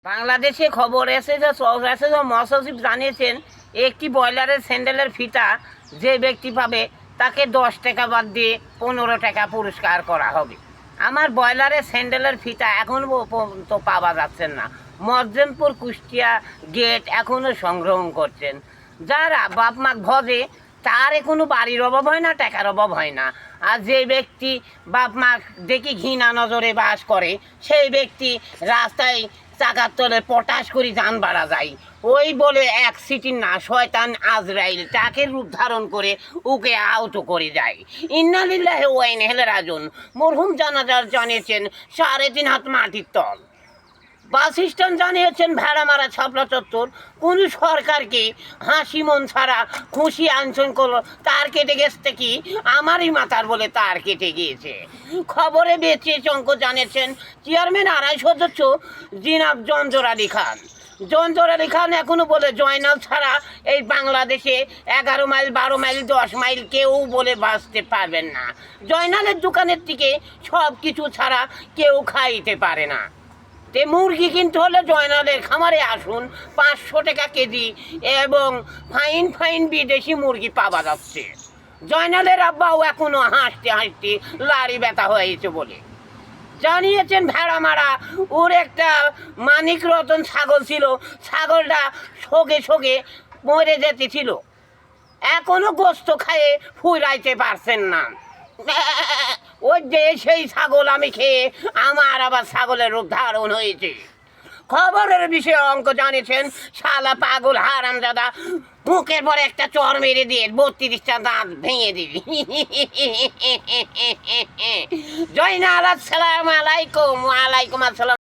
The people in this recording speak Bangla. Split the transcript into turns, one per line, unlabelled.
বাংলাদেশে খবর এসেছে মহাসচিব জানিয়েছেন একটি ব্রয়লারের স্যান্ডেলের ফিতা যে ব্যক্তি পাবে তাকে 10 টাকা বাদ দিয়ে 15 টাকা পুরস্কার করা হবে। আমার ব্রয়লারের স্যান্ডেলের ফিতা এখনও পর্যন্ত পাওয়া যাচ্ছে না। মজ্জেমপুর কুষ্টিয়া গেট এখনও সংগ্রহ করছেন। যারা বাপ মা ভজে তার কোনো বাড়ির অভাব হয় না, টাকার অভাব হয় না। আর যে ব্যক্তি বাপ মা দেখি ঘৃণা নজরে বাস করে সেই ব্যক্তি রাস্তায় চাকার তলে পটাশ করে যান বাড়া যায়। ওই বলে এক সিটির না শয়তান আজরাইল তাকে রূপ ধারণ করে ওকে আহত করে যায়। ইন্না লিল্লাহি ওয়া ইন্না ইলাইহি রাজিউন। মরহুম জানাজার জানিয়েছেন 3.5 হাত মাটির তল। বাস স্ট্যান্ড জানিয়েছেন ভেড়ামারা ছাপড়া চত্বর। কোন সরকারকে হাসি মন ছাড়া খুশি আনছেন করলো তার কেটে গেছে কি আমারই মাথার বলে তার কেটে গিয়েছে। খবরে বেঁচে অঙ্ক জানিয়েছেন চেয়ারম্যান আড়াই সদস্য জিনাব জঞ্জর আলী খান। জঞ্জর আলী খান এখনও বলে জয়নাল ছাড়া এই বাংলাদেশে 11 মাইল 12 মাইল 10 মাইল কেউ বলে বাঁচতে পারবেন না। জয়নালের দোকানের থেকে সব কিছু ছাড়া কেউ খাইতে পারে না। তে মুরগি কিনতে হলে জয়নালের খামারে আসুন, 500 টাকা কেজি এবং ফাইন বিদেশি মুরগি পাওয়া যাচ্ছে। জয়নালের আব্বাও এখনও হাসতে হাসতে লাড়ি ব্যথা হয়েছে বলে জানিয়েছেন। ভেড়ামারা ওর একটা মানিক রতন ছাগল ছিল, ছাগলটা শোকে মরে যেতেছিল, এখনও গোস্ত খাইয়ে ফুরাইতে পারছেন না। ওই যে সেই ছাগল আমি খেয়ে আমার আবার ছাগলের রূপ ধারণ হয়েছে। খবরের বিষয়ে অঙ্ক জানিয়েছেন শালা পাগল হারামজাদা মুখের পরে একটা চর মেরে দিয়ে 32টা দাঁত ভেঙে দিবি। জয়নাল আসসালামু আলাইকুম। ওয়ালাইকুম আসসালাম।